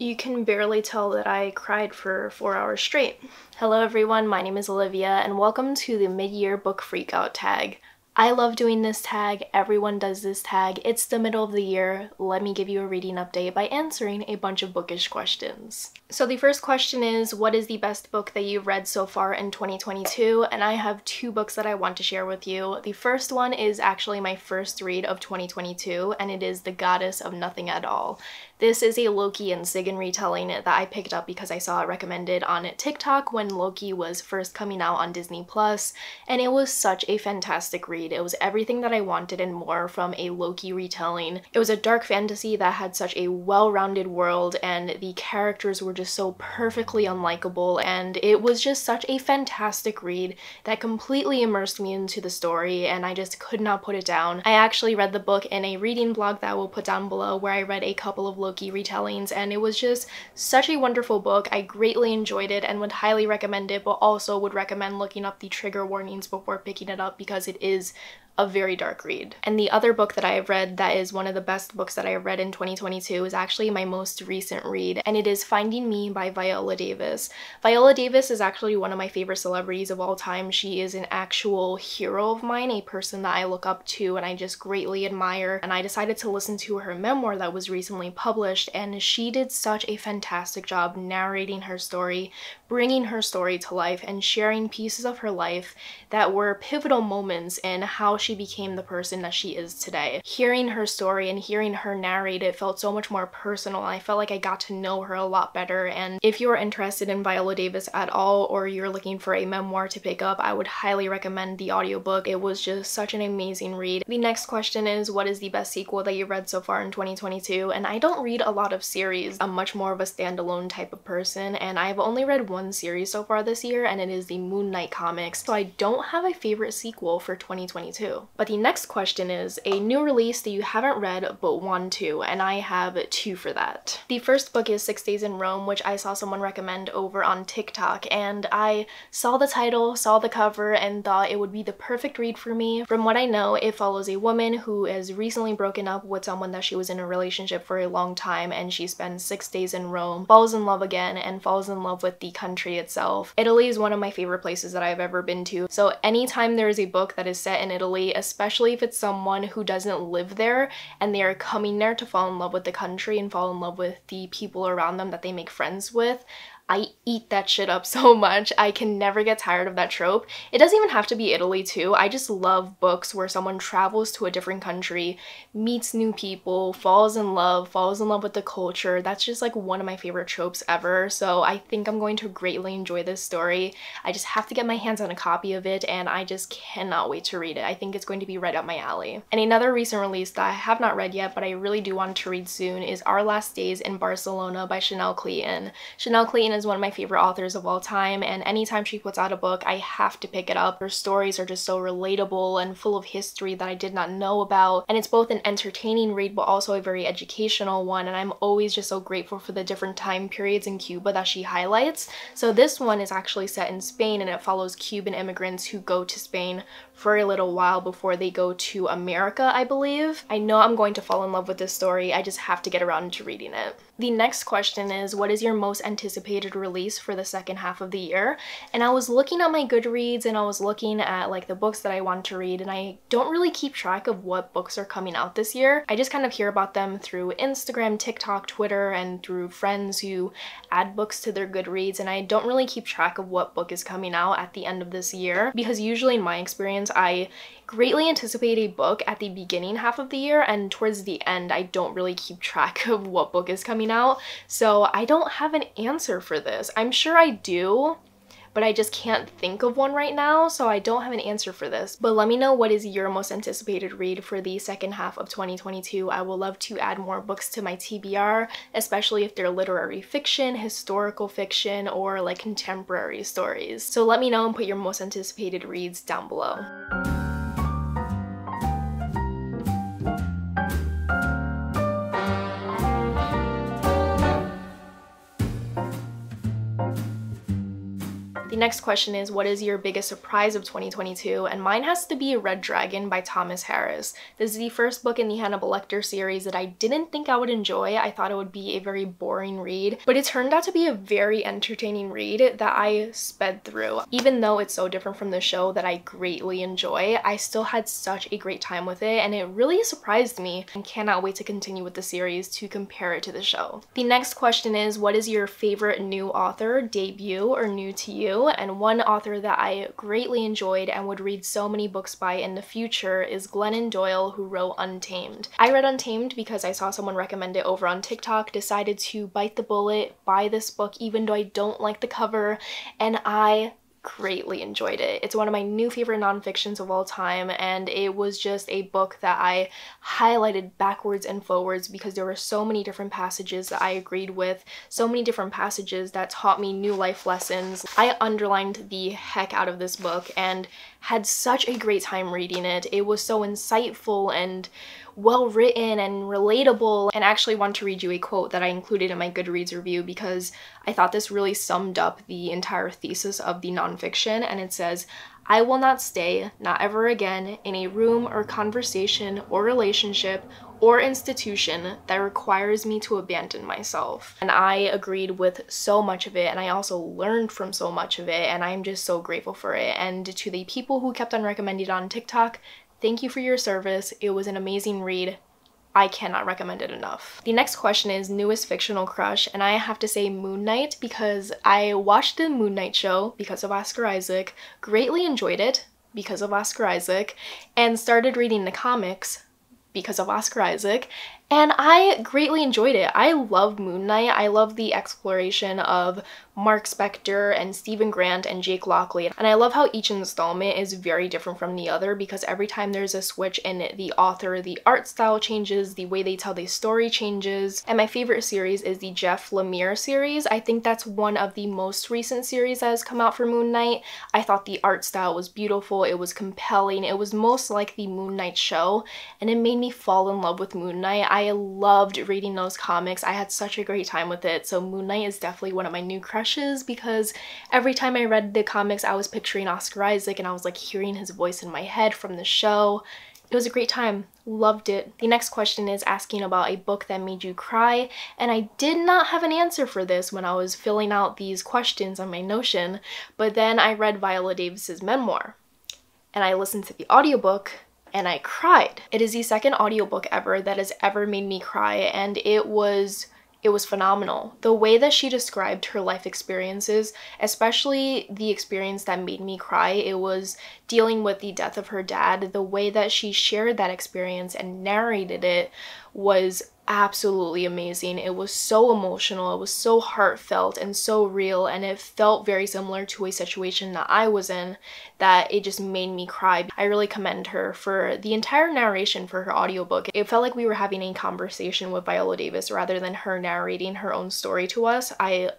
You can barely tell that I cried for 4 hours straight. Hello everyone, my name is Olivia and welcome to the mid-year book freakout tag. I love doing this tag, everyone does this tag, it's the middle of the year, let me give you a reading update by answering a bunch of bookish questions. So the first question is, what is the best book that you've read so far in 2022? And I have two books that I want to share with you. The first one is actually my first read of 2022, and it is The Goddess of Nothing at All. This is a Loki and Sigyn retelling that I picked up because I saw it recommended on TikTok when Loki was first coming out on Disney+, and it was such a fantastic read. It was everything that I wanted and more from a Loki retelling. It was a dark fantasy that had such a well-rounded world, and the characters were just so perfectly unlikable, and it was just such a fantastic read that completely immersed me into the story, and I just could not put it down. I actually read the book in a reading blog that I will put down below where I read a couple of Loki retellings, and it was just such a wonderful book. I greatly enjoyed it and would highly recommend it, but also would recommend looking up the trigger warnings before picking it up because it is a very dark read. And the other book that I have read that is one of the best books that I have read in 2022 is actually my most recent read, and it is Finding Me by Viola Davis. Viola Davis is actually one of my favorite celebrities of all time. She is an actual hero of mine, a person that I look up to and I just greatly admire, and I decided to listen to her memoir that was recently published, and she did such a fantastic job narrating her story, bringing her story to life, and sharing pieces of her life that were pivotal moments in how she became the person that she is today. Hearing her story and hearing her narrate it felt so much more personal. I felt like I got to know her a lot better, and if you are interested in Viola Davis at all, or you're looking for a memoir to pick up, I would highly recommend the audiobook. It was just such an amazing read. The next question is, what is the best sequel that you've read so far in 2022? And I don't read a lot of series. I'm much more of a standalone type of person, and I've only read one series so far this year, and it is the Moon Knight comics, so I don't have a favorite sequel for 2022. But the next question is a new release that you haven't read but want to, and I have two for that. The first book is 6 Days in Rome, which I saw someone recommend over on TikTok, and I saw the title, saw the cover, and thought it would be the perfect read for me. From what I know, it follows a woman who has recently broken up with someone that she was in a relationship for a long time, and she spends 6 days in Rome, falls in love again, and falls in love with the country itself. Italy is one of my favorite places that I've ever been to, so anytime there is a book that is set in Italy, especially if it's someone who doesn't live there and they are coming there to fall in love with the country and fall in love with the people around them that they make friends with, I eat that shit up so much. I can never get tired of that trope. It doesn't even have to be Italy too. I just love books where someone travels to a different country, meets new people, falls in love with the culture. That's just like one of my favorite tropes ever. So I think I'm going to greatly enjoy this story. I just have to get my hands on a copy of it, and I just cannot wait to read it. I think it's going to be right up my alley. And another recent release that I have not read yet, but I really do want to read soon, is Our Last Days in Barcelona by Chanel Clayton. Chanel Clayton is one of my favorite authors of all time, and anytime she puts out a book, I have to pick it up. Her stories are just so relatable and full of history that I did not know about, and it's both an entertaining read but also a very educational one, and I'm always just so grateful for the different time periods in Cuba that she highlights. So this one is actually set in Spain, and it follows Cuban immigrants who go to Spain for a little while before they go to America, I believe. I know I'm going to fall in love with this story, I just have to get around to reading it. The next question is, what is your most anticipated release for the second half of the year? And I was looking at my Goodreads and I was looking at like the books that I want to read, and I don't really keep track of what books are coming out this year. I just kind of hear about them through Instagram, TikTok, Twitter, and through friends who add books to their Goodreads, and I don't really keep track of what book is coming out at the end of this year, because usually in my experience I greatly anticipate a book at the beginning half of the year, and towards the end I don't really keep track of what book is coming out. So I don't have an answer for this. I'm sure I do, but I just can't think of one right now, so I don't have an answer for this. But let me know, what is your most anticipated read for the second half of 2022. I will love to add more books to my TBR, especially if they're literary fiction, historical fiction, or like contemporary stories. So let me know and put your most anticipated reads down below. The next question is, what is your biggest surprise of 2022? And mine has to be Red Dragon by Thomas Harris. This is the first book in the Hannibal Lecter series that I didn't think I would enjoy. I thought it would be a very boring read, but it turned out to be a very entertaining read that I sped through. Even though it's so different from the show that I greatly enjoy, I still had such a great time with it, and it really surprised me, and cannot wait to continue with the series to compare it to the show. The next question is, what is your favorite new author, debut, or new to you? And one author that I greatly enjoyed and would read so many books by in the future is Glennon Doyle, who wrote Untamed. I read Untamed because I saw someone recommend it over on TikTok, decided to bite the bullet, buy this book even though I don't like the cover, and I greatly enjoyed it. It's one of my new favorite nonfictions of all time, and it was just a book that I highlighted backwards and forwards because there were so many different passages that I agreed with, so many different passages that taught me new life lessons. I underlined the heck out of this book and had such a great time reading it. It was so insightful and well written and relatable, and I actually want to read you a quote that I included in my Goodreads review because I thought this really summed up the entire thesis of the nonfiction, and it says, "I will not stay, not ever again, in a room or conversation or relationship or institution that requires me to abandon myself." And I agreed with so much of it, and I also learned from so much of it, and I'm just so grateful for it. And to the people who kept on recommending it on TikTok, thank you for your service. It was an amazing read. I cannot recommend it enough. The next question is newest fictional crush, and I have to say Moon Knight because I watched the Moon Knight show because of Oscar Isaac, greatly enjoyed it because of Oscar Isaac, and started reading the comics because of Oscar Isaac, and I greatly enjoyed it. I love Moon Knight. I love the exploration of Mark Spector and Stephen Grant and Jake Lockley, and I love how each installment is very different from the other because every time there's a switch in the author, the art style changes, the way they tell the story changes. And my favorite series is the Jeff Lemire series. I think that's one of the most recent series that has come out for Moon Knight. I thought the art style was beautiful, it was compelling, it was most like the Moon Knight show, and it made me fall in love with Moon Knight. I loved reading those comics. I had such a great time with it, so Moon Knight is definitely one of my new crushes because every time I read the comics I was picturing Oscar Isaac and I was like hearing his voice in my head from the show. It was a great time. Loved it. The next question is asking about a book that made you cry, and I did not have an answer for this when I was filling out these questions on my Notion, but then I read Viola Davis's memoir and I listened to the audiobook and I cried. It is the second audiobook ever that has ever made me cry, and it was phenomenal. The way that she described her life experiences, especially the experience that made me cry, it was dealing with the death of her dad. The way that she shared that experience and narrated it was absolutely amazing. It was so emotional, it was so heartfelt and so real, and it felt very similar to a situation that I was in that it just made me cry. I really commend her for the entire narration for her audiobook. It felt like we were having a conversation with Viola Davis rather than her narrating her own story to us. I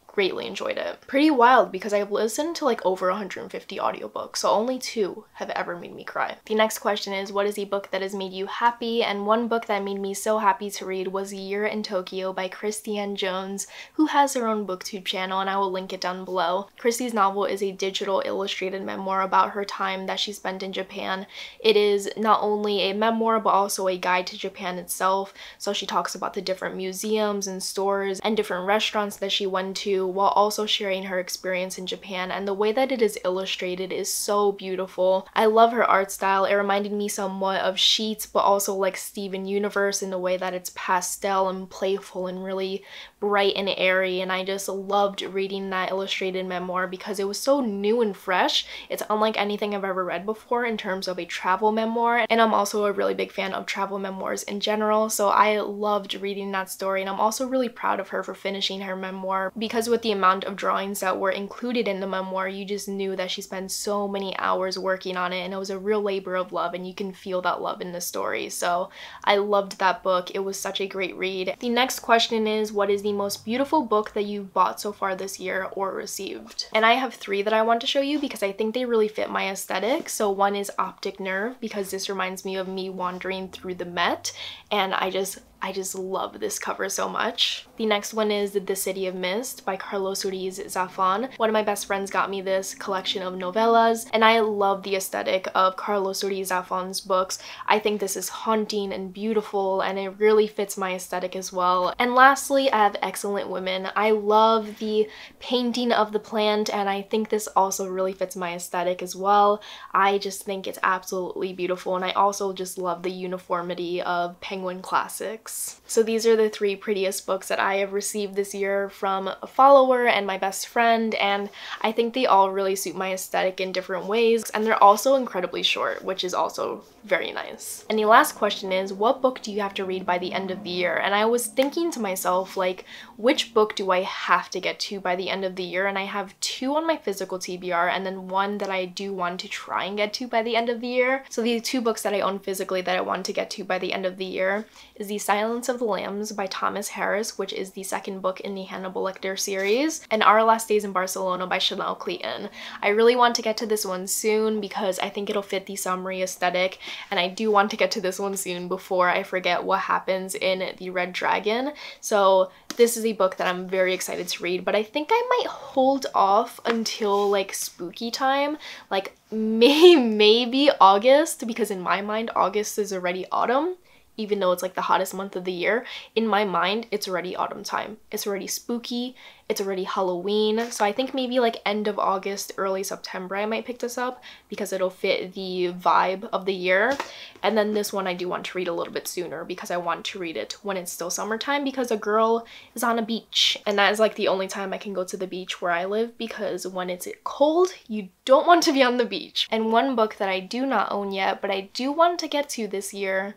greatly enjoyed it. Pretty wild because I've listened to like over 150 audiobooks, so only 2 have ever made me cry. The next question is, what is a book that has made you happy? And one book that made me so happy to read was A Year in Tokyo by Christiane Jones, who has her own booktube channel, and I will link it down below. Christy's novel is a digital illustrated memoir about her time that she spent in Japan. It is not only a memoir but also a guide to Japan itself, so she talks about the different museums and stores and different restaurants that she went to, while also sharing her experience in Japan, and the way that it is illustrated is so beautiful. I love her art style. It reminded me somewhat of Sheets, but also like Steven Universe in the way that it's pastel and playful and really bright and airy, and I just loved reading that illustrated memoir because it was so new and fresh. It's unlike anything I've ever read before in terms of a travel memoir, and I'm also a really big fan of travel memoirs in general, so I loved reading that story, and I'm also really proud of her for finishing her memoir because with the amount of drawings that were included in the memoir, you just knew that she spent so many hours working on it, and it was a real labor of love, and you can feel that love in the story. So I loved that book. It was such a great read. The next question is, what is the most beautiful book that you've bought so far this year or received? And I have 3 that I want to show you because I think they really fit my aesthetic. So one is Optic Nerve because this reminds me of me wandering through the Met, and I just I just love this cover so much. The next one is The City of Mist by Carlos Ruiz Zafón. One of my best friends got me this collection of novellas, and I love the aesthetic of Carlos Ruiz Zafón's books. I think this is haunting and beautiful, and it really fits my aesthetic as well. And lastly, I have Excellent Women. I love the painting of the plant, and I think this also really fits my aesthetic as well. I just think it's absolutely beautiful, and I also just love the uniformity of Penguin Classics. So these are the 3 prettiest books that I have received this year from a follower and my best friend, and I think they all really suit my aesthetic in different ways, and they're also incredibly short, which is also very nice. And the last question is, what book do you have to read by the end of the year? And I was thinking to myself, like, which book do I have to get to by the end of the year? And I have 2 on my physical TBR, and then 1 that I do want to try and get to by the end of the year. So the 2 books that I own physically that I want to get to by the end of the year is The Silence of the Lambs by Thomas Harris, which is the 2nd book in the Hannibal Lecter series, and Our Last Days in Barcelona by Chanel Clayton. I really want to get to this one soon because I think it'll fit the summary aesthetic, and I do want to get to this one soon before I forget what happens in The Red Dragon. So this is a book that I'm very excited to read, but I think I might hold off until like spooky time, like maybe August, because in my mind August is already autumn. Even though it's like the hottest month of the year, in my mind, it's already autumn time. It's already spooky, it's already Halloween. So I think maybe like end of August, early September, I might pick this up because it'll fit the vibe of the year. And then this one I do want to read a little bit sooner because I want to read it when it's still summertime because a girl is on a beach. And that is like the only time I can go to the beach where I live because when it's cold, you don't want to be on the beach. And one book that I do not own yet, but I do want to get to this year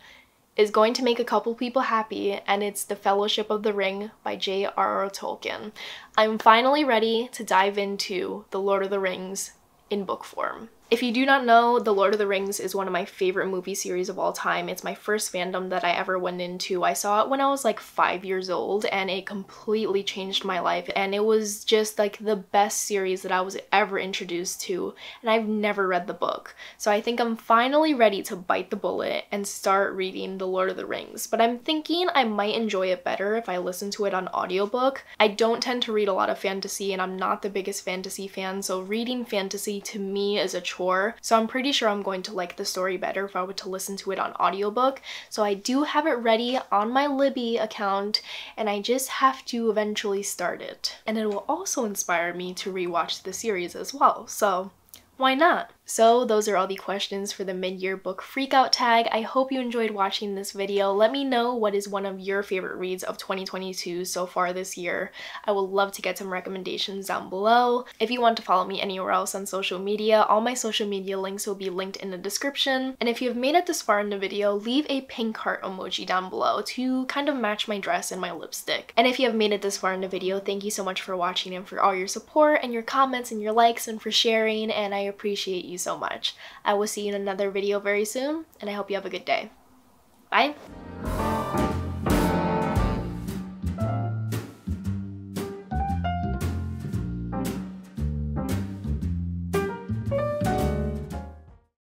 is going to make a couple people happy, and it's The Fellowship of the Ring by J.R.R. Tolkien. I'm finally ready to dive into The Lord of the Rings in book form. If you do not know, The Lord of the Rings is one of my favorite movie series of all time. It's my first fandom that I ever went into. I saw it when I was like 5 years old, and it completely changed my life, and it was just like the best series that I was ever introduced to, and I've never read the book. So I think I'm finally ready to bite the bullet and start reading The Lord of the Rings, but I'm thinking I might enjoy it better if I listen to it on audiobook. I don't tend to read a lot of fantasy, and I'm not the biggest fantasy fan, so reading fantasy to me is a choice. So I'm pretty sure I'm going to like the story better if I were to listen to it on audiobook. So I do have it ready on my Libby account, and I just have to eventually start it. And it will also inspire me to rewatch the series as well, so why not? So those are all the questions for the mid-year book freakout tag. I hope you enjoyed watching this video. Let me know what is one of your favorite reads of 2022 so far this year. I would love to get some recommendations down below. If you want to follow me anywhere else on social media, all my social media links will be linked in the description. And if you have made it this far in the video, leave a pink heart emoji down below to kind of match my dress and my lipstick. And if you have made it this far in the video, thank you so much for watching and for all your support and your comments and your likes and for sharing, and I appreciate you so much. I will see you in another video very soon, and I hope you have a good day. Bye!